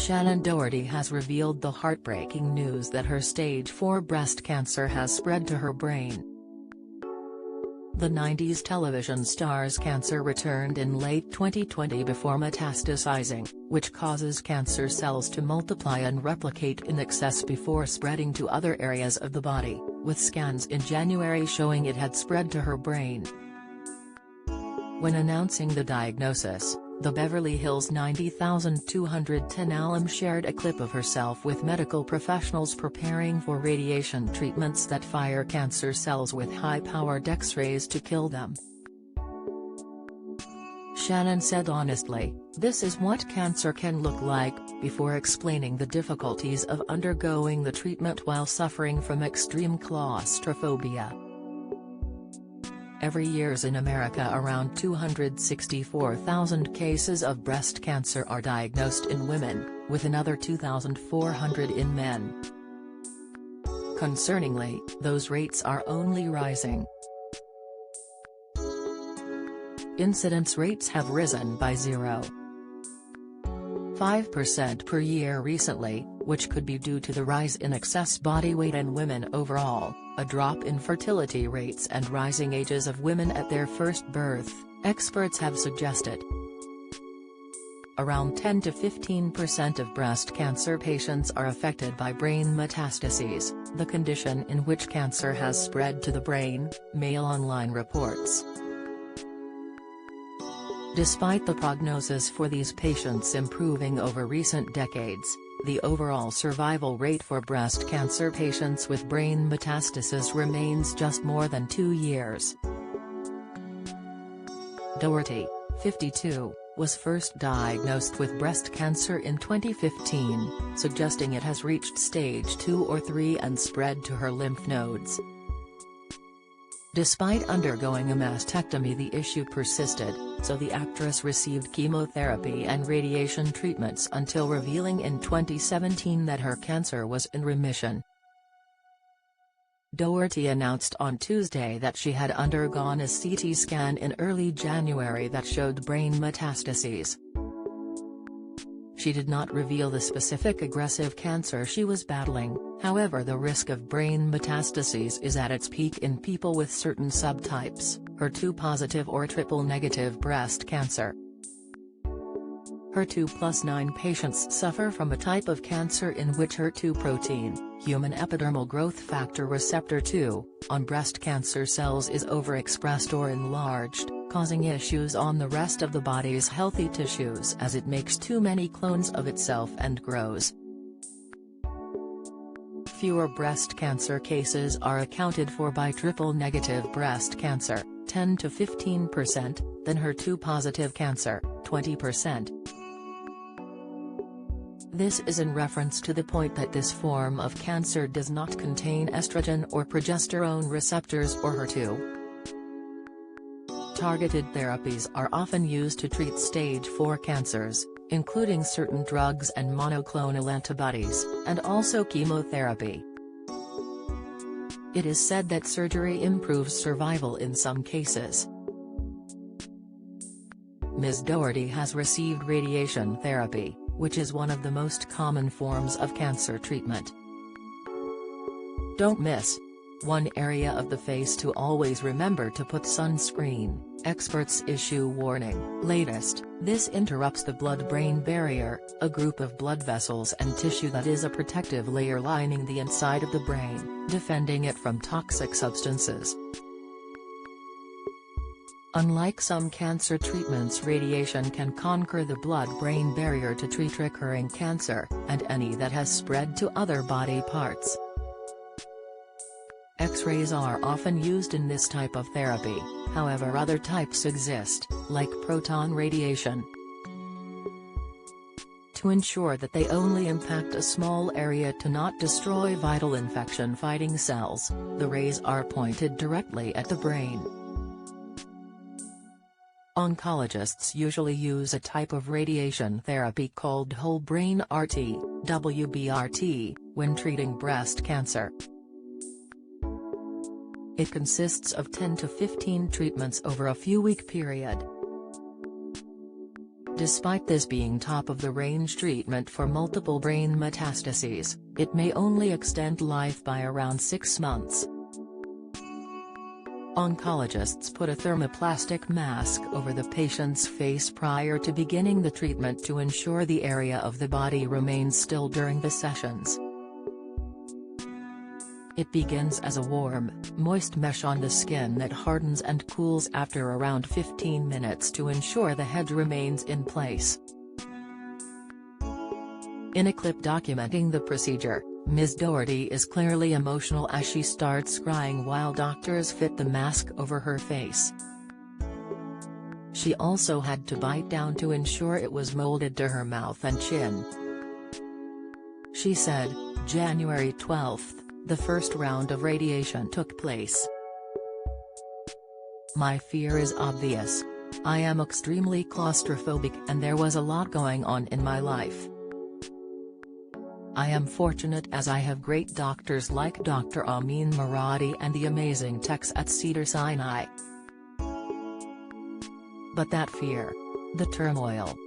Shannen Doherty has revealed the heartbreaking news that her stage 4 breast cancer has spread to her brain. The 90s television star's cancer returned in late 2020 before metastasizing, which causes cancer cells to multiply and replicate in excess before spreading to other areas of the body, with scans in January showing it had spread to her brain. When announcing the diagnosis, the Beverly Hills 90,210 alum shared a clip of herself with medical professionals preparing for radiation treatments that fire cancer cells with high-powered X-rays to kill them. Shannen said honestly, "This is what cancer can look like," before explaining the difficulties of undergoing the treatment while suffering from extreme claustrophobia. Every year in America around 264,000 cases of breast cancer are diagnosed in women, with another 2,400 in men. Concerningly, those rates are only rising. Incidence rates have risen by 0.5% per year recently, which could be due to the rise in excess body weight in women overall, a drop in fertility rates and rising ages of women at their first birth, experts have suggested. Around 10 to 15% of breast cancer patients are affected by brain metastases, the condition in which cancer has spread to the brain, Mail Online reports. Despite the prognosis for these patients improving over recent decades, the overall survival rate for breast cancer patients with brain metastasis remains just more than 2 years. Doherty, 52, was first diagnosed with breast cancer in 2015, suggesting it has reached stage 2 or 3 and spread to her lymph nodes. Despite undergoing a mastectomy, the issue persisted, so the actress received chemotherapy and radiation treatments until revealing in 2017 that her cancer was in remission. Doherty announced on Tuesday that she had undergone a CT scan in early January that showed brain metastases. She did not reveal the specific aggressive cancer she was battling, however the risk of brain metastases is at its peak in people with certain subtypes, HER2-positive or triple-negative breast cancer. HER2+9 patients suffer from a type of cancer in which HER2 protein, human epidermal growth factor receptor 2, on breast cancer cells is overexpressed or enlarged, causing issues on the rest of the body's healthy tissues as it makes too many clones of itself and grows. Fewer breast cancer cases are accounted for by triple-negative breast cancer, 10 to 15%, than HER2-positive cancer, 20%. This is in reference to the point that this form of cancer does not contain estrogen or progesterone receptors or HER2. Targeted therapies are often used to treat stage 4 cancers, including certain drugs and monoclonal antibodies, and also chemotherapy. It is said that surgery improves survival in some cases. Ms. Doherty has received radiation therapy, which is one of the most common forms of cancer treatment. Don't miss. One area of the face to always remember to put sunscreen, experts issue warning. Latest, this interrupts the blood-brain barrier, a group of blood vessels and tissue that is a protective layer lining the inside of the brain, defending it from toxic substances. Unlike some cancer treatments, radiation can conquer the blood-brain barrier to treat recurring cancer, and any that has spread to other body parts. X-rays are often used in this type of therapy, however other types exist, like proton radiation. To ensure that they only impact a small area to not destroy vital infection-fighting cells, the rays are pointed directly at the brain. Oncologists usually use a type of radiation therapy called whole brain RT, WBRT, when treating breast cancer. It consists of 10 to 15 treatments over a few-week period. Despite this being top-of-the-range treatment for multiple brain metastases, it may only extend life by around 6 months. Oncologists put a thermoplastic mask over the patient's face prior to beginning the treatment to ensure the area of the body remains still during the sessions. It begins as a warm, moist mesh on the skin that hardens and cools after around 15 minutes to ensure the head remains in place. In a clip documenting the procedure, Ms. Doherty is clearly emotional as she starts crying while doctors fit the mask over her face. She also had to bite down to ensure it was molded to her mouth and chin. She said, January 12th. The first round of radiation took place. My fear is obvious. I am extremely claustrophobic and there was a lot going on in my life. I am fortunate as I have great doctors like Dr. Amin Maradi and the amazing techs at Cedars-Sinai. But that fear, the turmoil,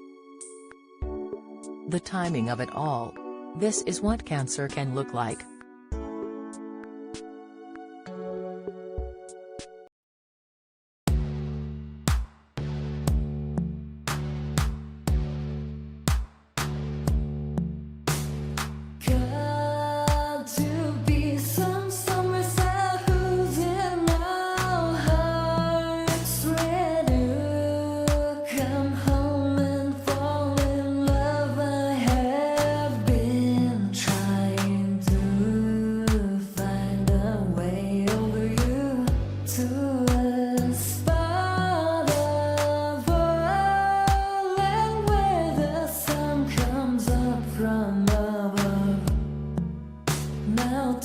the timing of it all, this is what cancer can look like. Now